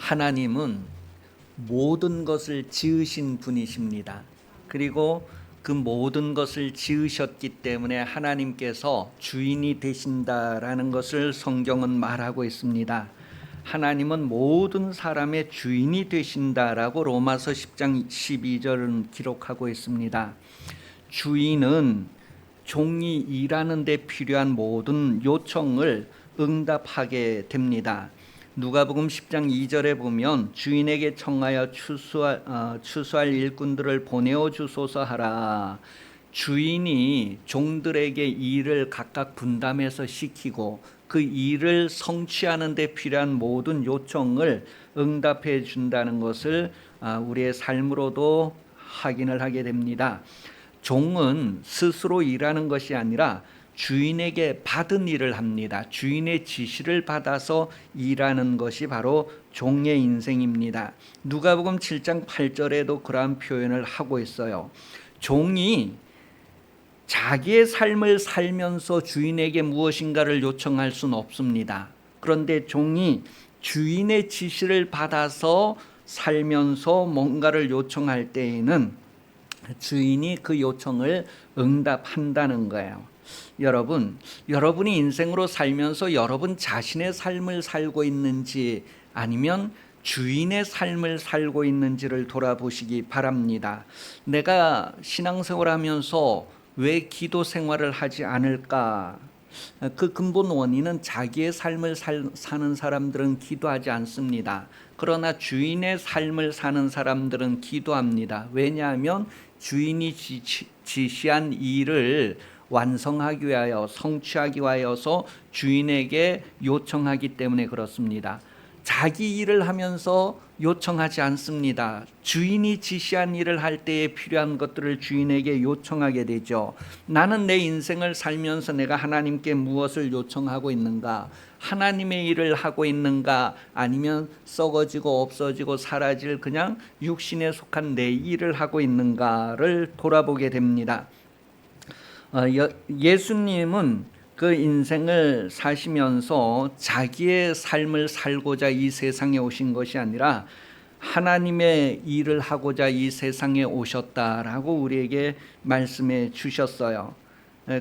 하나님은 모든 것을 지으신 분이십니다. 그리고 그 모든 것을 지으셨기 때문에 하나님께서 주인이 되신다라는 것을 성경은 말하고 있습니다. 하나님은 모든 사람의 주인이 되신다라고 로마서 10장 12절은 기록하고 있습니다. 주인은 종이 일하는 데 필요한 모든 요청을 응답하게 됩니다. 누가복음 10장 2절에 보면 주인에게 청하여 추수할 일꾼들을 보내어 주소서 하라. 주인이 종들에게 일을 각각 분담해서 시키고 그 일을 성취하는 데 필요한 모든 요청을 응답해 준다는 것을 우리의 삶으로도 확인을 하게 됩니다. 종은 스스로 일하는 것이 아니라 주인에게 받은 일을 합니다. 주인의 지시를 받아서 일하는 것이 바로 종의 인생입니다. 누가복음 7장 8절에도 그러한 표현을 하고 있어요. 종이 자기의 삶을 살면서 주인에게 무엇인가를 요청할 수는 없습니다. 그런데 종이 주인의 지시를 받아서 살면서 뭔가를 요청할 때에는 주인이 그 요청을 응답한다는 거예요. 여러분이 인생으로 살면서 여러분 자신의 삶을 살고 있는지 아니면 주인의 삶을 살고 있는지를 돌아보시기 바랍니다. 내가 신앙생활 하면서 왜 기도 생활을 하지 않을까? 그 근본 원인은 자기의 삶을 사는 사람들은 기도하지 않습니다. 그러나 주인의 삶을 사는 사람들은 기도합니다. 왜냐하면 주인이 지시한 일을 완성하기 위하여 성취하기 위하여서 주인에게 요청하기 때문에 그렇습니다. 자기 일을 하면서 요청하지 않습니다. 주인이 지시한 일을 할 때에 필요한 것들을 주인에게 요청하게 되죠. 나는 내 인생을 살면서 내가 하나님께 무엇을 요청하고 있는가? 하나님의 일을 하고 있는가? 아니면 썩어지고 없어지고 사라질 그냥 육신에 속한 내 일을 하고 있는가를 돌아보게 됩니다. 예수님은 그 인생을 사시면서 자기의 삶을 살고자 이 세상에 오신 것이 아니라 하나님의 일을 하고자 이 세상에 오셨다라고 우리에게 말씀해 주셨어요.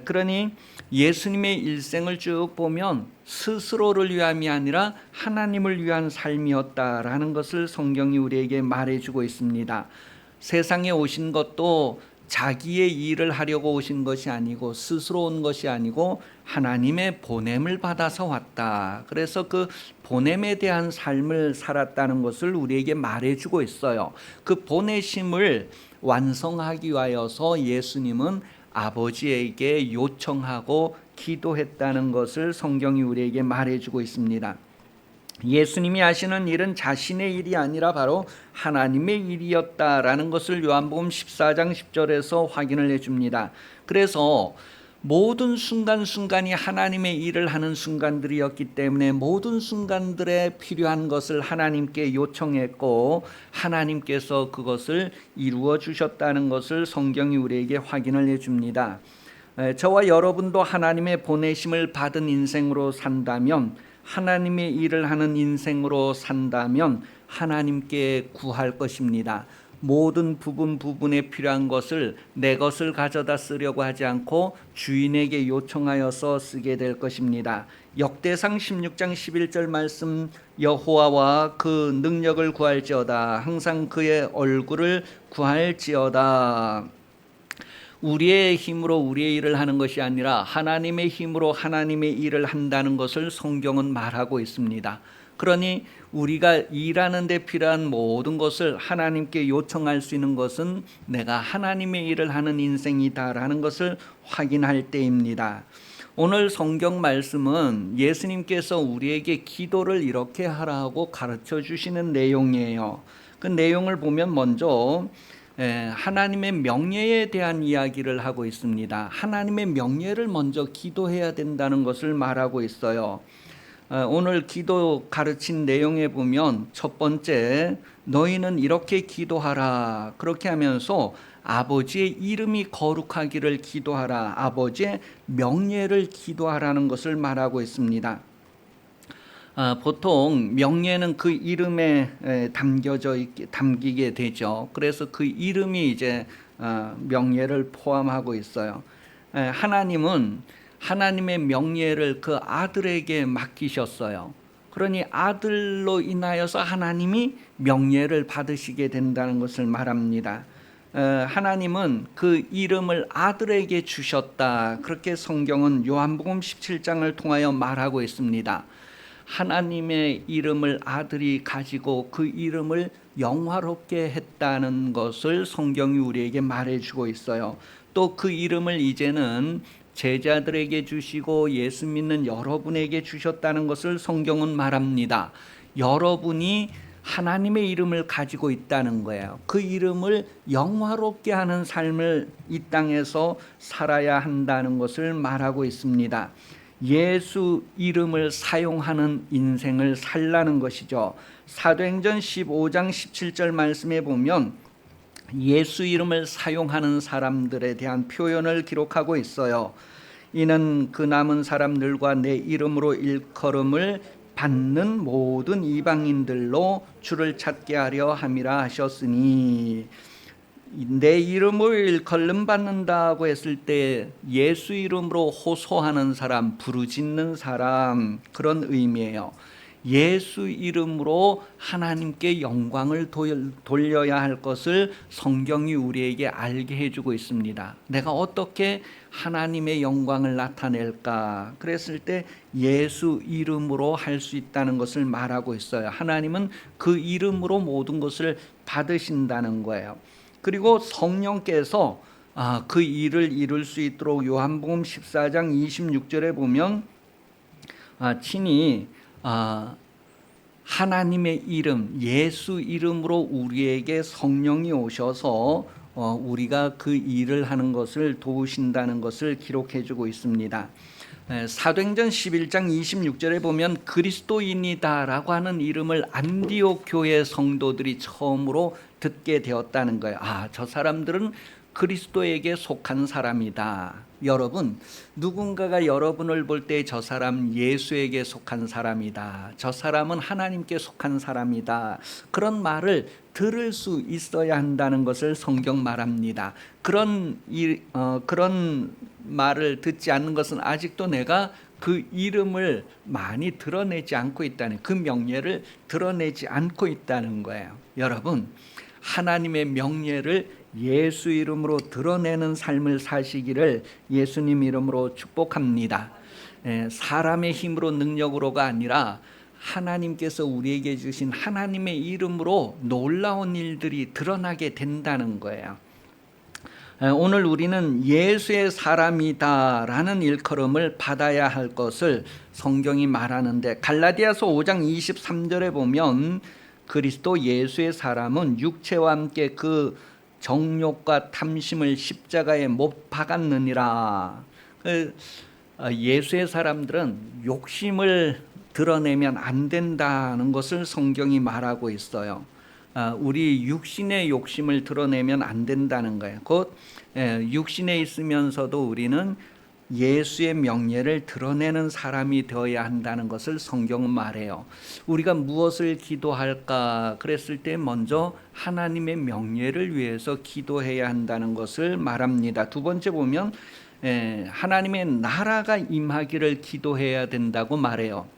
그러니 예수님의 일생을 쭉 보면 스스로를 위함이 아니라 하나님을 위한 삶이었다라는 것을 성경이 우리에게 말해주고 있습니다. 세상에 오신 것도 자기의 일을 하려고 오신 것이 아니고 스스로 온 것이 아니고 하나님의 보냄을 받아서 왔다. 그래서 그 보냄에 대한 삶을 살았다는 것을 우리에게 말해주고 있어요. 그 보내심을 완성하기 위하여서 예수님은 아버지에게 요청하고 기도했다는 것을 성경이 우리에게 말해주고 있습니다. 예수님이 하시는 일은 자신의 일이 아니라 바로 하나님의 일이었다라는 것을 요한복음 14장 10절에서 확인을 해줍니다. 그래서 모든 순간순간이 하나님의 일을 하는 순간들이었기 때문에 모든 순간들에 필요한 것을 하나님께 요청했고 하나님께서 그것을 이루어 주셨다는 것을 성경이 우리에게 확인을 해줍니다. 저와 여러분도 하나님의 보내심을 받은 인생으로 산다면, 하나님의 일을 하는 인생으로 산다면 하나님께 구할 것입니다. 모든 부분에 필요한 것을 내 것을 가져다 쓰려고 하지 않고 주인에게 요청하여서 쓰게 될 것입니다. 역대상 16장 11절 말씀, 여호와와 그 능력을 구할지어다, 항상 그의 얼굴을 구할지어다. 우리의 힘으로 우리의 일을 하는 것이 아니라 하나님의 힘으로 하나님의 일을 한다는 것을 성경은 말하고 있습니다. 그러니 우리가 일하는 데 필요한 모든 것을 하나님께 요청할 수 있는 것은 내가 하나님의 일을 하는 인생이다라는 것을 확인할 때입니다. 오늘 성경 말씀은 예수님께서 우리에게 기도를 이렇게 하라고 가르쳐 주시는 내용이에요. 그 내용을 보면 먼저 하나님의 명예에 대한 이야기를 하고 있습니다. 하나님의 명예를 먼저 기도해야 된다는 것을 말하고 있어요. 오늘 기도 가르친 내용에 보면 첫 번째, 너희는 이렇게 기도하라. 그렇게 하면서 아버지의 이름이 거룩하기를 기도하라. 아버지의 명예를 기도하라는 것을 말하고 있습니다. 보통 명예는 그 이름에 담기게 되죠. 그래서 그 이름이 이제 명예를 포함하고 있어요. 하나님은 하나님의 명예를 그 아들에게 맡기셨어요. 그러니 아들로 인하여서 하나님이 명예를 받으시게 된다는 것을 말합니다. 하나님은 그 이름을 아들에게 주셨다. 그렇게 성경은 요한복음 17장을 통하여 말하고 있습니다. 하나님의 이름을 아들이 가지고 그 이름을 영화롭게 했다는 것을 성경이 우리에게 말해주고 있어요. 또 그 이름을 이제는 제자들에게 주시고 예수 믿는 여러분에게 주셨다는 것을 성경은 말합니다. 여러분이 하나님의 이름을 가지고 있다는 거예요. 그 이름을 영화롭게 하는 삶을 이 땅에서 살아야 한다는 것을 말하고 있습니다. 예수 이름을 사용하는 인생을 살라는 것이죠. 사도행전 15장 17절 말씀에 보면 예수 이름을 사용하는 사람들에 대한 표현을 기록하고 있어요. 이는 그 남은 사람들과 내 이름으로 일컬음을 받는 모든 이방인들로 주를 찾게 하려 함이라 하셨으니, 내 이름으로 일컬음 받는다고 했을 때 예수 이름으로 호소하는 사람, 부르짖는 사람, 그런 의미예요. 예수 이름으로 하나님께 영광을 돌려야 할 것을 성경이 우리에게 알게 해주고 있습니다. 내가 어떻게 하나님의 영광을 나타낼까? 그랬을 때 예수 이름으로 할 수 있다는 것을 말하고 있어요. 하나님은 그 이름으로 모든 것을 받으신다는 거예요. 그리고 성령께서 그 일을 이룰 수 있도록 요한복음 14장 26절에 보면 친히 하나님의 이름, 예수 이름으로 우리에게 성령이 오셔서 우리가 그 일을 하는 것을 도우신다는 것을 기록해주고 있습니다. 사도행전 11장 26절에 보면 그리스도인이다라고 하는 이름을 안디옥 교회 성도들이 처음으로 듣게 되었다는 거예요. 저 사람들은 그리스도에게 속한 사람이다. 여러분, 누군가가 여러분을 볼 때 저 사람 예수에게 속한 사람이다, 저 사람은 하나님께 속한 사람이다, 그런 말을 들을 수 있어야 한다는 것을 성경 말합니다. 그런 말을 듣지 않는 것은 아직도 내가 그 이름을 많이 드러내지 않고 있다는, 그 명예를 드러내지 않고 있다는 거예요. 여러분, 하나님의 명예를 예수 이름으로 드러내는 삶을 사시기를 예수님 이름으로 축복합니다. 사람의 힘으로 능력으로가 아니라 하나님께서 우리에게 주신 하나님의 이름으로 놀라운 일들이 드러나게 된다는 거예요. 오늘 우리는 예수의 사람이다라는 일컬음을 받아야 할 것을 성경이 말하는데, 갈라디아서 5장 23절에 보면 그리스도 예수의 사람은 육체와 함께 그 정욕과 탐심을 십자가에 못 박았느니라. 예수의 사람들은 욕심을 드러내면 안 된다는 것을 성경이 말하고 있어요. 우리 육신의 욕심을 드러내면 안 된다는 거예요. 곧 육신에 있으면서도 우리는 예수의 명예를 드러내는 사람이 되어야 한다는 것을 성경은 말해요. 우리가 무엇을 기도할까 그랬을 때 먼저 하나님의 명예를 위해서 기도해야 한다는 것을 말합니다. 두 번째 보면 하나님의 나라가 임하기를 기도해야 된다고 말해요.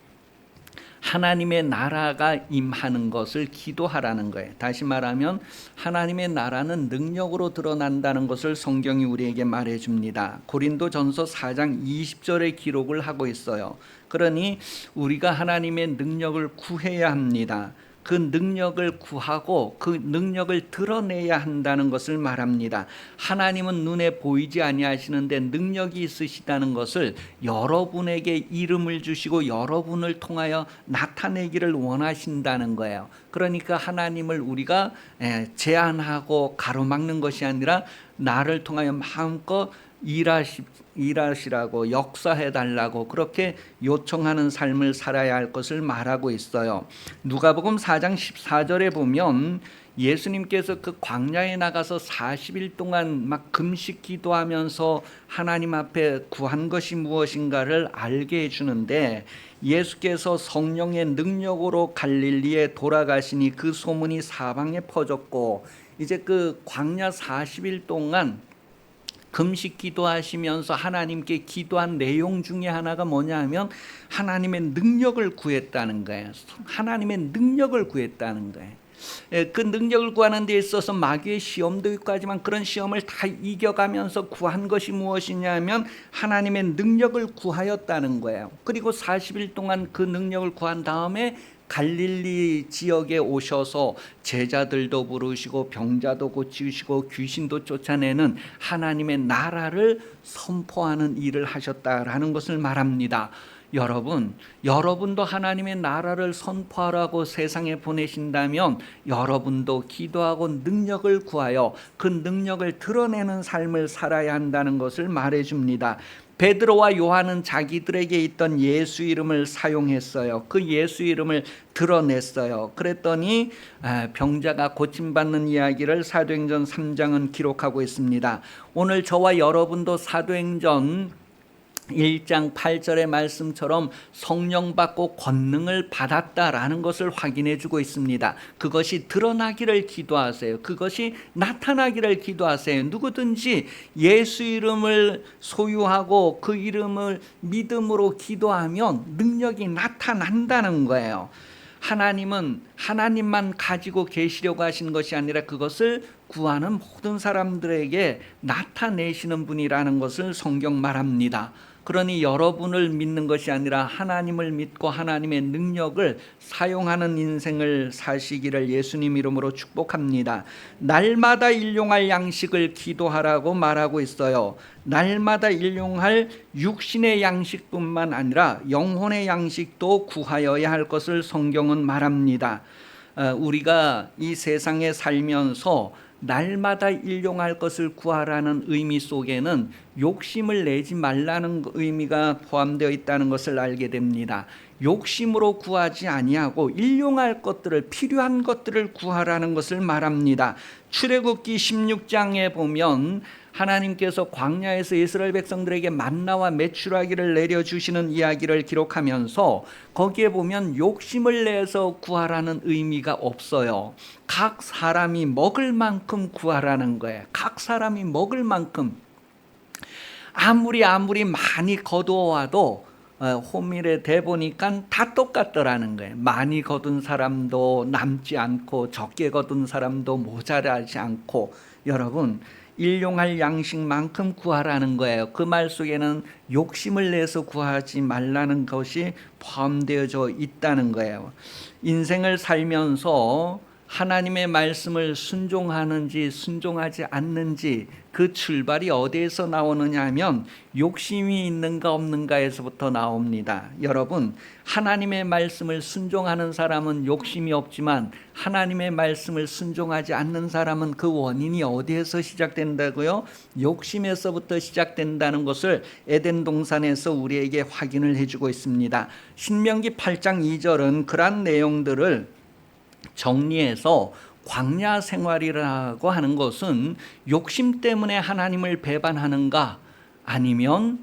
하나님의 나라가 임하는 것을 기도하라는 거예요. 다시 말하면 하나님의 나라는 능력으로 드러난다는 것을 성경이 우리에게 말해줍니다. 고린도전서 4장 20절에 기록을 하고 있어요. 그러니 우리가 하나님의 능력을 구해야 합니다. 그 능력을 구하고 그 능력을 드러내야 한다는 것을 말합니다. 하나님은 눈에 보이지 아니하시는데 능력이 있으시다는 것을 여러분에게 이름을 주시고 여러분을 통하여 나타내기를 원하신다는 거예요. 그러니까 하나님을 우리가 제한하고 가로막는 것이 아니라 나를 통하여 마음껏 일하시라고, 역사해달라고 그렇게 요청하는 삶을 살아야 할 것을 말하고 있어요. 누가복음 4장 14절에 보면 예수님께서 그 광야에 나가서 40일 동안 막 금식 기도하면서 하나님 앞에 구한 것이 무엇인가를 알게 해주는데, 예수께서 성령의 능력으로 갈릴리에 돌아가시니 그 소문이 사방에 퍼졌고, 이제 그 광야 40일 동안 금식 기도하시면서 하나님께 기도한 내용 중에 하나가 뭐냐 하면 하나님의 능력을 구했다는 거예요. 하나님의 능력을 구했다는 거예요. 그 능력을 구하는 데 있어서 마귀의 시험도 있고 하지만 그런 시험을 다 이겨가면서 구한 것이 무엇이냐 하면 하나님의 능력을 구하였다는 거예요. 그리고 40일 동안 그 능력을 구한 다음에 갈릴리 지역에 오셔서 제자들도 부르시고 병자도 고치시고 귀신도 쫓아내는 하나님의 나라를 선포하는 일을 하셨다라는 것을 말합니다. 여러분도 하나님의 나라를 선포하라고 세상에 보내신다면 여러분도 기도하고 능력을 구하여 그 능력을 드러내는 삶을 살아야 한다는 것을 말해줍니다. 베드로와 요한은 자기들에게 있던 예수 이름을 사용했어요. 그 예수 이름을 드러냈어요. 그랬더니 병자가 고침받는 이야기를 사도행전 3장은 기록하고 있습니다. 오늘 저와 여러분도 사도행전 1장 8절의 말씀처럼 성령 받고 권능을 받았다라는 것을 확인해 주고 있습니다. 그것이 드러나기를 기도하세요. 그것이 나타나기를 기도하세요. 누구든지 예수 이름을 소유하고 그 이름을 믿음으로 기도하면 능력이 나타난다는 거예요. 하나님은 하나님만 가지고 계시려고 하시는 것이 아니라 그것을 구하는 모든 사람들에게 나타내시는 분이라는 것을 성경 말합니다. 그러니 여러분을 믿는 것이 아니라 하나님을 믿고 하나님의 능력을 사용하는 인생을 사시기를 예수님 이름으로 축복합니다. 날마다 일용할 양식을 기도하라고 말하고 있어요. 날마다 일용할 육신의 양식뿐만 아니라 영혼의 양식도 구하여야 할 것을 성경은 말합니다. 우리가 이 세상에 살면서 날마다 일용할 것을 구하라는 의미 속에는 욕심을 내지 말라는 의미가 포함되어 있다는 것을 알게 됩니다. 욕심으로 구하지 아니하고 일용할 것들을, 필요한 것들을 구하라는 것을 말합니다. 출애굽기 16장에 보면 하나님께서 광야에서 이스라엘 백성들에게 만나와 메추라기를 내려주시는 이야기를 기록하면서 거기에 보면 욕심을 내서 구하라는 의미가 없어요. 각 사람이 먹을 만큼 구하라는 거예요. 각 사람이 먹을 만큼. 아무리 많이 거두어와도 호밀에 대보니까 다 똑같더라는 거예요. 많이 거둔 사람도 남지 않고 적게 거둔 사람도 모자라지 않고, 여러분 일용할 양식만큼 구하라는 거예요. 그 말 속에는 욕심을 내서 구하지 말라는 것이 포함되어져 있다는 거예요. 인생을 살면서 하나님의 말씀을 순종하는지 순종하지 않는지 그 출발이 어디에서 나오느냐 하면 욕심이 있는가 없는가에서부터 나옵니다. 여러분, 하나님의 말씀을 순종하는 사람은 욕심이 없지만 하나님의 말씀을 순종하지 않는 사람은 그 원인이 어디에서 시작된다고요? 욕심에서부터 시작된다는 것을 에덴 동산에서 우리에게 확인을 해주고 있습니다. 신명기 8장 2절은 그러한 내용들을 정리해서 광야 생활이라고 하는 것은 욕심 때문에 하나님을 배반하는가 아니면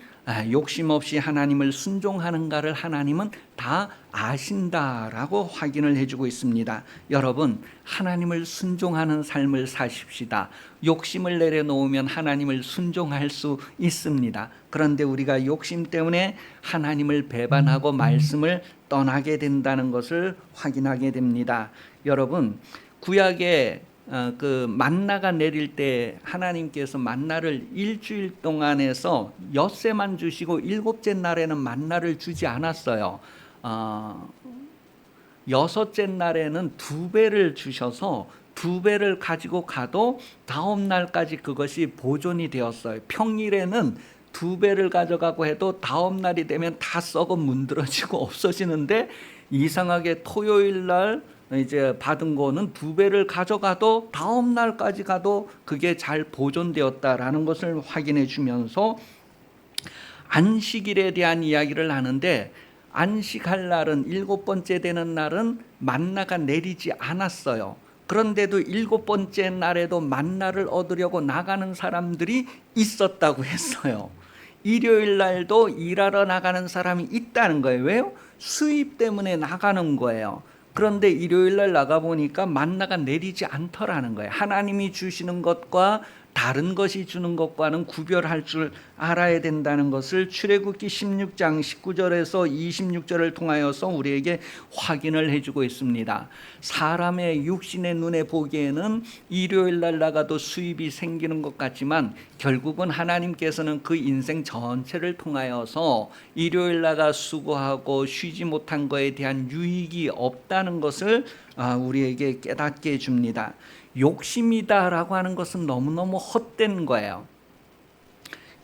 욕심 없이 하나님을 순종하는가를 하나님은 다 아신다라고 확인을 해주고 있습니다. 여러분, 하나님을 순종하는 삶을 사십시다. 욕심을 내려놓으면 하나님을 순종할 수 있습니다. 그런데 우리가 욕심 때문에 하나님을 배반하고 말씀을 떠나게 된다는 것을 확인하게 됩니다. 여러분, 구약에 그 만나가 내릴 때 하나님께서 만나를 일주일 동안에서 엿새만 주시고 일곱째 날에는 만나를 주지 않았어요. 여섯째 날에는 2배를 주셔서 2배를 가지고 가도 다음 날까지 그것이 보존이 되었어요. 평일에는 2배를 가져가고 해도 다음 날이 되면 다 썩어 문드러지고 없어지는데, 이상하게 토요일 날 이제 받은 거는 2배를 가져가도 다음 날까지 가도 그게 잘 보존되었다라는 것을 확인해 주면서 안식일에 대한 이야기를 하는데, 안식할 날은 7번째 되는 날은 만나가 내리지 않았어요. 그런데도 7번째 날에도 만나를 얻으려고 나가는 사람들이 있었다고 했어요. 일요일 날도 일하러 나가는 사람이 있다는 거예요. 왜요? 수입 때문에 나가는 거예요. 그런데 일요일 날 나가보니까 만나가 내리지 않더라는 거예요. 하나님이 주시는 것과 다른 것이 주는 것과는 구별할 줄 알아야 된다는 것을 출애굽기 16장 19절에서 26절을 통하여서 우리에게 확인을 해주고 있습니다. 사람의 육신의 눈에 보기에는 일요일 날 나가도 수입이 생기는 것 같지만 결국은 하나님께서는 그 인생 전체를 통하여서 일요일 나가 수고하고 쉬지 못한 것에 대한 유익이 없다는 것을 우리에게 깨닫게 해줍니다. 욕심이다라고 하는 것은 너무너무 헛된 거예요.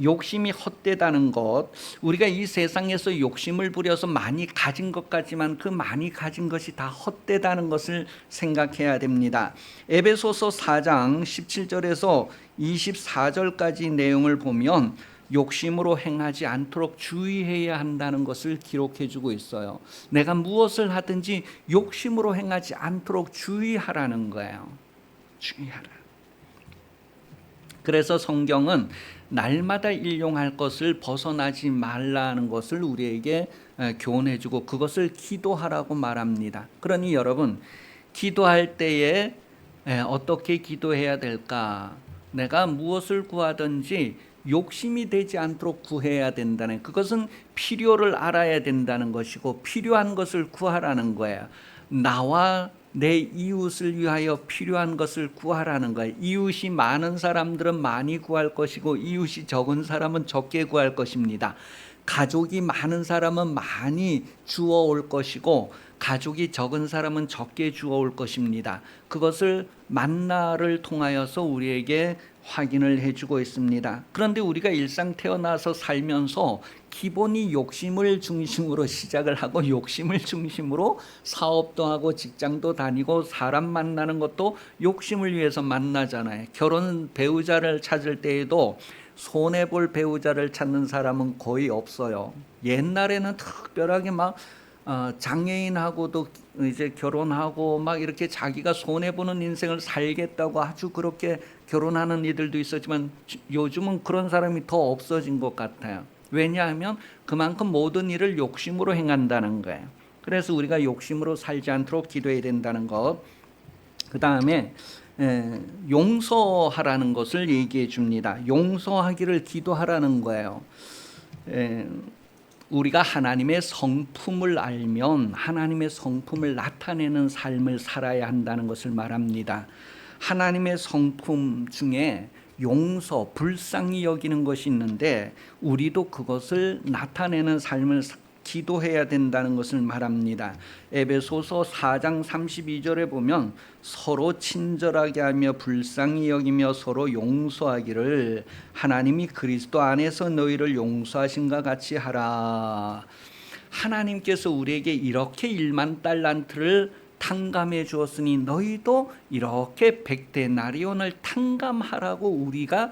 욕심이 헛되다는 것, 우리가 이 세상에서 욕심을 부려서 많이 가진 것 같지만 그 많이 가진 것이 다 헛되다는 것을 생각해야 됩니다. 에베소서 4장 17절에서 24절까지 내용을 보면 욕심으로 행하지 않도록 주의해야 한다는 것을 기록해 주고 있어요. 내가 무엇을 하든지 욕심으로 행하지 않도록 주의하라는 거예요. 주의하라. 그래서 성경은 날마다 일용할 것을 벗어나지 말라는 것을 우리에게 교훈해 주고 그것을 기도하라고 말합니다. 그러니 여러분, 기도할 때에 어떻게 기도해야 될까? 내가 무엇을 구하든지 욕심이 되지 않도록 구해야 된다는, 그것은 필요를 알아야 된다는 것이고 필요한 것을 구하라는 거예요. 나와 내 이웃을 위하여 필요한 것을 구하라는 거예요. 이웃이 많은 사람들은 많이 구할 것이고 이웃이 적은 사람은 적게 구할 것입니다. 가족이 많은 사람은 많이 주워올 것이고 가족이 적은 사람은 적게 주워올 것입니다. 그것을 만나를 통하여서 우리에게 확인을 해주고 있습니다. 그런데 우리가 일상 태어나서 살면서 기본이 욕심을 중심으로 시작을 하고 욕심을 중심으로 사업도 하고 직장도 다니고 사람 만나는 것도 욕심을 위해서 만나잖아요. 결혼 배우자를 찾을 때에도 손해볼 배우자를 찾는 사람은 거의 없어요. 옛날에는 특별하게 막 장애인하고도 이제 결혼하고 막 이렇게 자기가 손해보는 인생을 살겠다고 아주 그렇게 결혼하는 이들도 있었지만 요즘은 그런 사람이 더 없어진 것 같아요. 왜냐하면 그만큼 모든 일을 욕심으로 행한다는 거예요. 그래서 우리가 욕심으로 살지 않도록 기도해야 된다는 것. 그 다음에 용서하라는 것을 얘기해 줍니다. 용서하기를 기도하라는 거예요. 우리가 하나님의 성품을 알면 하나님의 성품을 나타내는 삶을 살아야 한다는 것을 말합니다. 하나님의 성품 중에 용서, 불쌍히 여기는 것이 있는데 우리도 그것을 나타내는 삶을 기도해야 된다는 것을 말합니다. 에베소서 4장 32절에 보면 서로 친절하게 하며 불쌍히 여기며 서로 용서하기를 하나님이 그리스도 안에서 너희를 용서하신가 같이 하라. 하나님께서 우리에게 이렇게 1만 달란트를 탕감해 주었으니 너희도 이렇게 100데나리온을 탕감하라고 우리가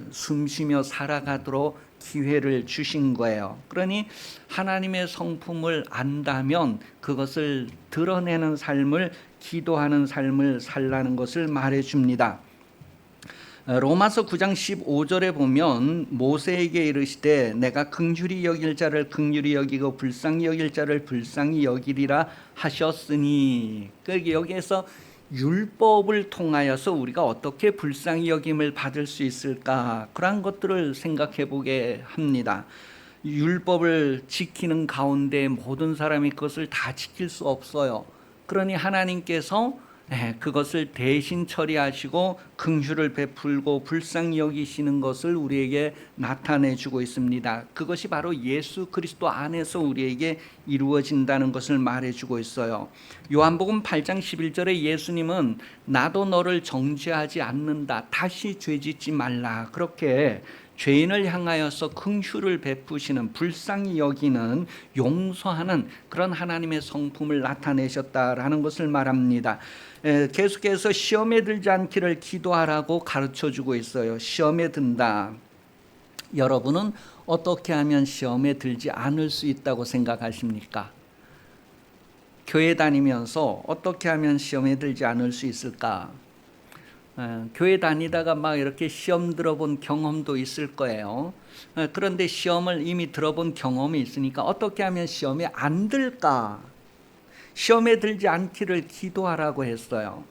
숨쉬며 살아가도록 기회를 주신 거예요. 그러니 하나님의 성품을 안다면 그것을 드러내는 삶을, 기도하는 삶을 살라는 것을 말해줍니다. 로마서 9장 15절에 보면 모세에게 이르시되 내가 긍휼히 여길 자를 긍휼히 여기고 불쌍히 여길 자를 불쌍히 여기리라 하셨으니, 여기에서 율법을 통하여서 우리가 어떻게 불쌍히 여김을 받을 수 있을까, 그런 것들을 생각해 보게 합니다. 율법을 지키는 가운데 모든 사람이 그것을 다 지킬 수 없어요. 그러니 하나님께서 그것을 대신 처리하시고 긍휼을 베풀고 불쌍히 여기시는 것을 우리에게 나타내 주고 있습니다. 그것이 바로 예수 그리스도 안에서 우리에게 이루어진다는 것을 말해 주고 있어요. 요한복음 8장 11절에 예수님은 나도 너를 정죄하지 않는다, 다시 죄짓지 말라, 그렇게 죄인을 향하여서 긍휼을 베푸시는, 불쌍히 여기는, 용서하는 그런 하나님의 성품을 나타내셨다라는 것을 말합니다. 계속해서 시험에 들지 않기를 기도하라고 가르쳐주고 있어요. 시험에 든다. 여러분은 어떻게 하면 시험에 들지 않을 수 있다고 생각하십니까? 교회 다니면서 어떻게 하면 시험에 들지 않을 수 있을까? 교회 다니다가 막 이렇게 시험 들어본 경험도 있을 거예요. 그런데 시험을 이미 들어본 경험이 있으니까 어떻게 하면 시험에 안 들까? 시험에 들지 않기를 기도하라고 했어요.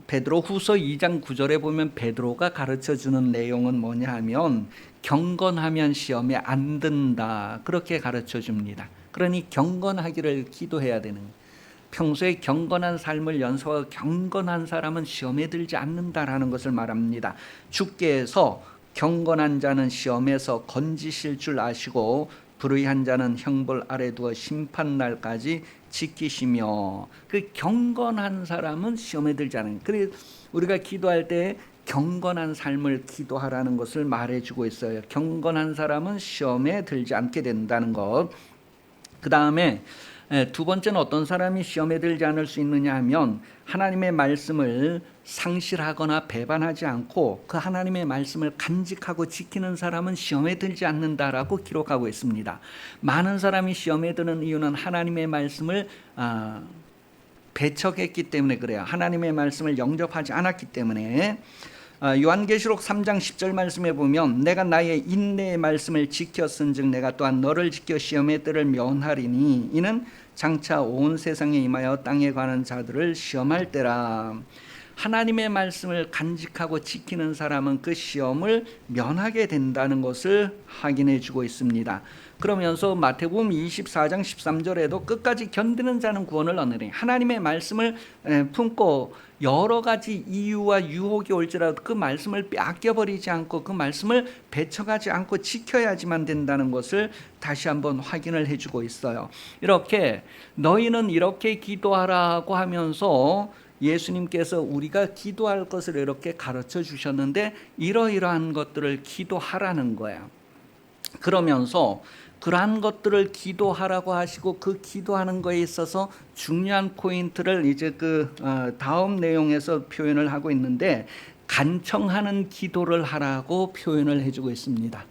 베드로후서 2장 9절에 보면 베드로가 가르쳐주는 내용은 뭐냐 하면 경건하면 시험에 안 든다, 그렇게 가르쳐줍니다. 그러니 경건하기를 기도해야 되는 거예요. 평소에 경건한 삶을 연습하고 경건한 사람은 시험에 들지 않는다라는 것을 말합니다. 주께서 경건한 자는 시험에서 건지실 줄 아시고 불의한 자는 형벌 아래 두어 심판날까지 지키시며, 그 경건한 사람은 시험에 들지 않아요. 그래서 우리가 기도할 때 경건한 삶을 기도하라는 것을 말해주고 있어요. 경건한 사람은 시험에 들지 않게 된다는 것. 그 다음에 두 번째는 어떤 사람이 시험에 들지 않을 수 있느냐 하면 하나님의 말씀을 상실하거나 배반하지 않고 그 하나님의 말씀을 간직하고 지키는 사람은 시험에 들지 않는다라고 기록하고 있습니다. 많은 사람이 시험에 드는 이유는 하나님의 말씀을 배척했기 때문에 그래요. 하나님의 말씀을 영접하지 않았기 때문에. 요한계시록 3장 10절 말씀에 보면 내가 나의 인내의 말씀을 지켰은즉 내가 또한 너를 지켜 시험의 때를 면하리니 이는 장차 온 세상에 임하여 땅에 관한 자들을 시험할 때라. 하나님의 말씀을 간직하고 지키는 사람은 그 시험을 면하게 된다는 것을 확인해 주고 있습니다. 그러면서 마태복음 24장 13절에도 끝까지 견디는 자는 구원을 얻으리. 하나님의 말씀을 품고 여러 가지 이유와 유혹이 올지라도 그 말씀을 빼앗겨버리지 않고 그 말씀을 배척하지 않고 지켜야지만 된다는 것을 다시 한번 확인을 해주고 있어요. 이렇게 너희는 이렇게 기도하라고 하면서 예수님께서 우리가 기도할 것을 이렇게 가르쳐 주셨는데 이러이러한 것들을 기도하라는 거예요. 그러면서 그러한 것들을 기도하라고 하시고 그 기도하는 거에 있어서 중요한 포인트를 이제 그 다음 내용에서 표현을 하고 있는데 간청하는 기도를 하라고 표현을 해주고 있습니다.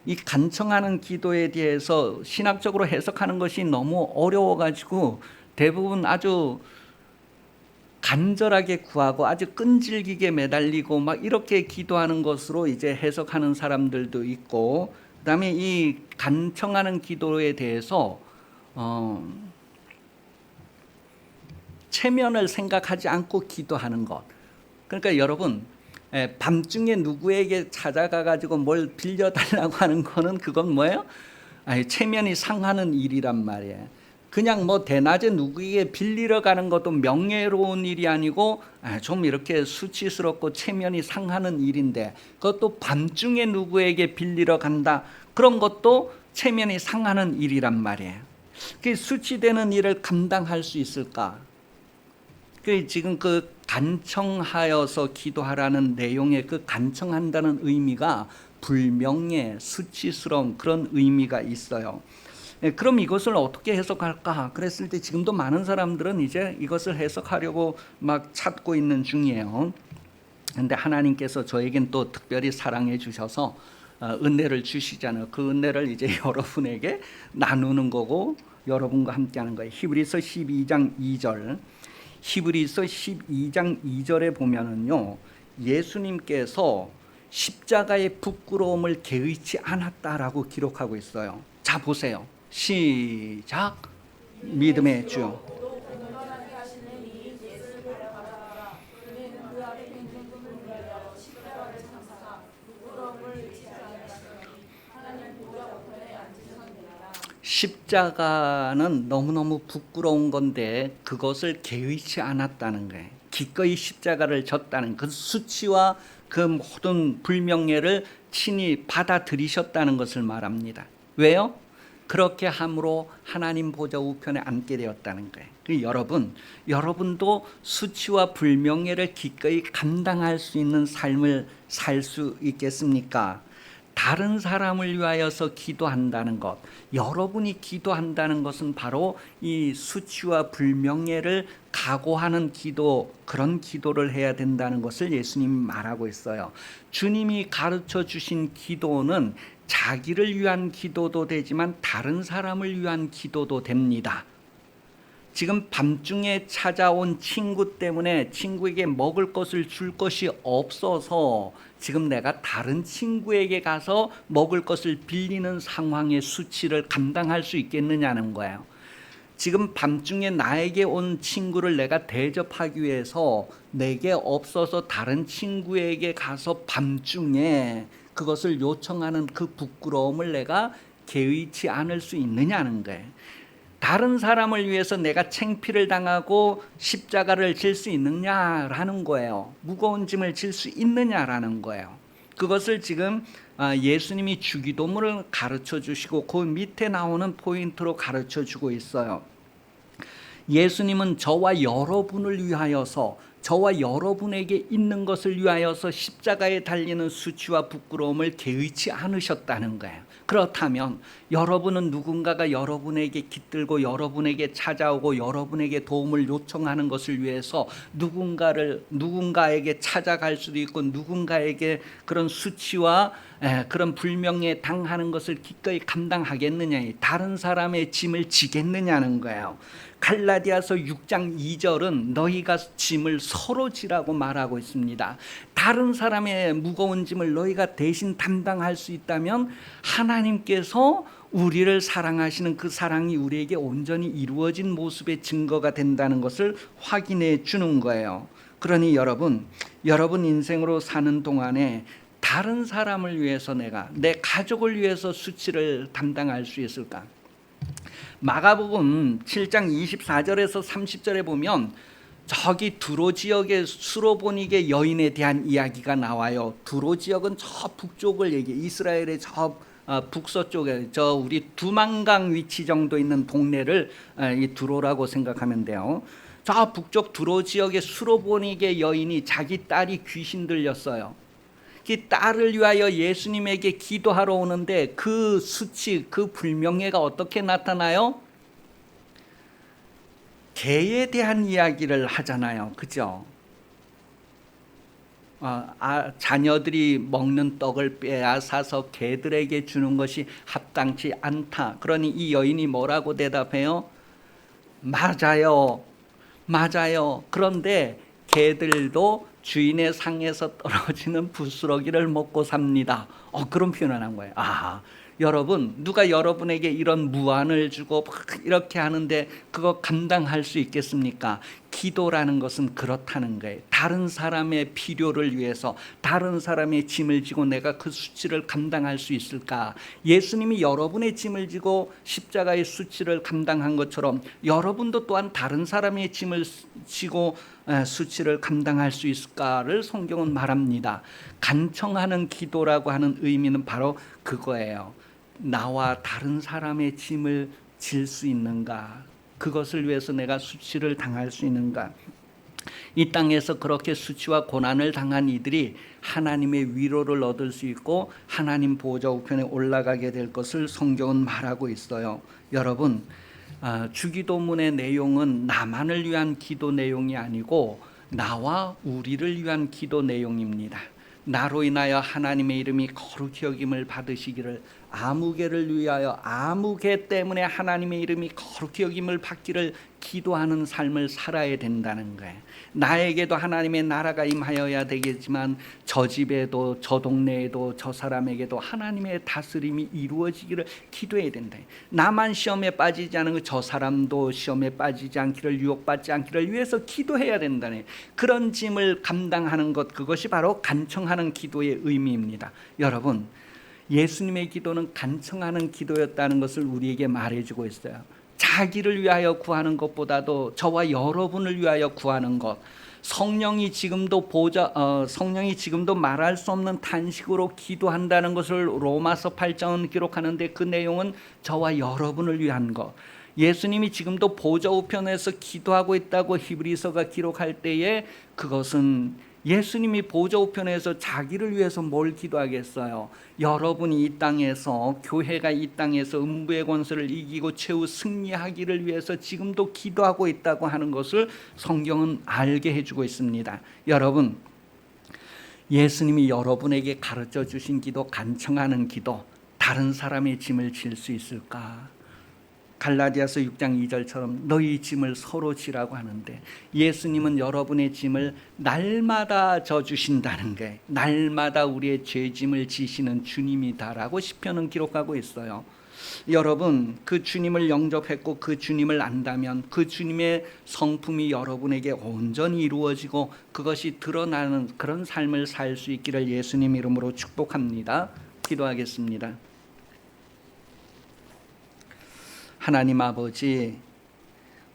이 간청하는 기도에 대해서 신학적으로 해석하는 것이 너무 어려워가지고 대부분 아주 간절하게 구하고 아주 끈질기게 매달리고 막 이렇게 기도하는 것으로 이제 해석하는 사람들도 있고, 그다음에 이 간청하는 기도에 대해서 체면을 생각하지 않고 기도하는 것. 그러니까 여러분 밤중에 누구에게 찾아가 가지고 뭘 빌려달라고 하는 거는 그건 뭐예요? 체면이 상하는 일이란 말이에요. 그냥 뭐 대낮에 누구에게 빌리러 가는 것도 명예로운 일이 아니고 좀 이렇게 수치스럽고 체면이 상하는 일인데 그것도 밤중에 누구에게 빌리러 간다, 그런 것도 체면이 상하는 일이란 말이에요. 그 수치되는 일을 감당할 수 있을까? 지금 그 간청하여서 기도하라는 내용의 그 간청한다는 의미가 불명예, 수치스러운 그런 의미가 있어요. 그럼 이것을 어떻게 해석할까? 그랬을 때 지금도 많은 사람들은 이제 이것을 해석하려고 막 찾고 있는 중이에요. 그런데 하나님께서 저에겐 또 특별히 사랑해 주셔서 은혜를 주시잖아요. 그 은혜를 이제 여러분에게 나누는 거고 여러분과 함께하는 거예요. 히브리서 12장 2절. 히브리서 12장 2절에 보면은요, 예수님께서 십자가의 부끄러움을 개의치 않았다라고 기록하고 있어요. 자 보세요. 시작. 믿음의 주. 십자가는 너무너무 부끄러운 건데 그것을 개의치 않았다는 거예요. 기꺼이 십자가를 졌다는 그 수치와 그 모든 불명예를 친히 받아들이셨다는 것을 말합니다. 왜요? 그렇게 함으로 하나님 보좌 우편에 앉게 되었다는 거예요. 여러분도 수치와 불명예를 기꺼이 감당할 수 있는 삶을 살 수 있겠습니까? 다른 사람을 위하여서 기도한다는 것, 여러분이 기도한다는 것은 바로 이 수치와 불명예를 각오하는 기도, 그런 기도를 해야 된다는 것을 예수님이 말하고 있어요. 주님이 가르쳐 주신 기도는 자기를 위한 기도도 되지만 다른 사람을 위한 기도도 됩니다. 지금 밤중에 찾아온 친구 때문에 친구에게 먹을 것을 줄 것이 없어서 지금 내가 다른 친구에게 가서 먹을 것을 빌리는 상황의 수치를 감당할 수 있겠느냐는 거예요. 지금 밤중에 나에게 온 친구를 내가 대접하기 위해서 내게 없어서 다른 친구에게 가서 밤중에 그것을 요청하는 그 부끄러움을 내가 개의치 않을 수 있느냐는 거예요. 다른 사람을 위해서 내가 창피를 당하고 십자가를 질 수 있느냐라는 거예요. 무거운 짐을 질 수 있느냐라는 거예요. 그것을 지금 예수님이 주기도문을 가르쳐 주시고 그 밑에 나오는 포인트로 가르쳐 주고 있어요. 예수님은 저와 여러분을 위하여서, 저와 여러분에게 있는 것을 위하여서 십자가에 달리는 수치와 부끄러움을 개의치 않으셨다는 거예요. 그렇다면 여러분은 누군가가 여러분에게 깃들고 여러분에게 찾아오고 여러분에게 도움을 요청하는 것을 위해서 누군가에게 찾아갈 수도 있고 누군가에게 그런 수치와 그런 불명예 당하는 것을 기꺼이 감당하겠느냐, 다른 사람의 짐을 지겠느냐는 거예요. 갈라디아서 6장 2절은 너희가 짐을 서로 지라고 말하고 있습니다. 다른 사람의 무거운 짐을 너희가 대신 담당할 수 있다면 하나님께서 우리를 사랑하시는 그 사랑이 우리에게 온전히 이루어진 모습의 증거가 된다는 것을 확인해 주는 거예요. 그러니 여러분 인생으로 사는 동안에 다른 사람을 위해서 내 가족을 위해서 수치를 담당할 수 있을까? 마가복음 7장 24절에서 30절에 보면 저기 두로 지역의 수로보니게 여인에 대한 이야기가 나와요. 두로 지역은 저 북쪽을 이스라엘의 저 북서쪽에 저 우리 두만강 위치 정도 있는 동네를 이 두로라고 생각하면 돼요. 저 북쪽 두로 지역의 수로보니게 여인이 자기 딸이 귀신 들렸어요. 그 딸을 위하여 예수님에게 기도하러 오는데 그 수치, 그 불명예가 어떻게 나타나요? 개에 대한 이야기를 하잖아요. 그죠? 자녀들이 먹는 떡을 빼앗아서 개들에게 주는 것이 합당치 않다. 그러니 이 여인이 뭐라고 대답해요? 맞아요. 그런데 개들도 주인의 상에서 떨어지는 부스러기를 먹고 삽니다. 그런 표현을 한 거예요. 여러분, 누가 여러분에게 이런 무안을 주고 막 이렇게 하는데 그거 감당할 수 있겠습니까? 기도라는 것은 그렇다는 거예요. 다른 사람의 필요를 위해서 다른 사람의 짐을 지고 내가 그 수치를 감당할 수 있을까? 예수님이 여러분의 짐을 지고 십자가의 수치를 감당한 것처럼 여러분도 또한 다른 사람의 짐을 지고 수치를 감당할 수 있을까를 성경은 말합니다. 간청하는 기도라고 하는 의미는 바로 그거예요. 나와 다른 사람의 짐을 질 수 있는가? 그것을 위해서 내가 수치를 당할 수 있는가? 이 땅에서 그렇게 수치와 고난을 당한 이들이 하나님의 위로를 얻을 수 있고 하나님 보좌 우편에 올라가게 될 것을 성경은 말하고 있어요. 여러분, 주기도문의 내용은 나만을 위한 기도 내용이 아니고 나와 우리를 위한 기도 내용입니다. 나로 인하여 하나님의 이름이 거룩히 여김을 받으시기를, 아무개를 위하여 아무개 때문에 하나님의 이름이 거룩히 여김을 받기를 기도하는 삶을 살아야 된다는 거예요. 나에게도 하나님의 나라가 임하여야 되겠지만 저 집에도 저 동네에도 저 사람에게도 하나님의 다스림이 이루어지기를 기도해야 된다. 나만 시험에 빠지지 않은 저 사람도 시험에 빠지지 않기를, 유혹받지 않기를 위해서 기도해야 된다네. 그런 짐을 감당하는 것, 그것이 바로 간청하는 기도의 의미입니다. 여러분, 예수님의 기도는 간청하는 기도였다는 것을 우리에게 말해주고 있어요. 자기를 위하여 구하는 것보다도 저와 여러분을 위하여 구하는 것, 성령이 지금도 말할 수 없는 탄식으로 기도한다는 것을 로마서 8장은 기록하는데 그 내용은 저와 여러분을 위한 것. 예수님이 지금도 보좌 우편에서 기도하고 있다고 히브리서가 기록할 때에 그것은 예수님이 보좌 우편에서 자기를 위해서 뭘 기도하겠어요? 여러분이 이 땅에서, 교회가 이 땅에서 음부의 권세를 이기고 최후 승리하기를 위해서 지금도 기도하고 있다고 하는 것을 성경은 알게 해주고 있습니다. 여러분, 예수님이 여러분에게 가르쳐 주신 기도, 간청하는 기도, 다른 사람의 짐을 질 수 있을까? 갈라디아서 6장 2절처럼 너희 짐을 서로 지라고 하는데, 예수님은 여러분의 짐을 날마다 져주신다는 게, 날마다 우리의 죄짐을 지시는 주님이다라고 시편은 기록하고 있어요. 여러분, 그 주님을 영접했고 그 주님을 안다면 그 주님의 성품이 여러분에게 온전히 이루어지고 그것이 드러나는 그런 삶을 살 수 있기를 예수님 이름으로 축복합니다. 기도하겠습니다. 하나님 아버지,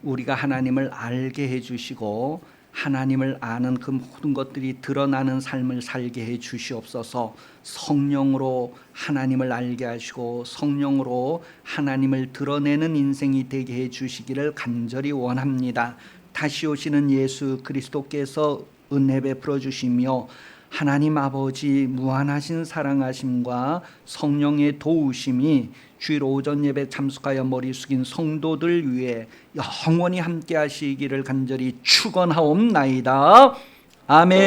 우리가 하나님을 알게 해주시고 하나님을 아는 그 모든 것들이 드러나는 삶을 살게 해 주시옵소서. 성령으로 하나님을 알게 하시고 성령으로 하나님을 드러내는 인생이 되게 해 주시기를 간절히 원합니다. 다시 오시는 예수 그리스도께서 은혜 베풀어 주시며 하나님 아버지 무한하신 사랑하심과 성령의 도우심이 주일 오전 예배 참석하여 머리 숙인 성도들 위해 영원히 함께 하시기를 간절히 축원하옵나이다. 아멘.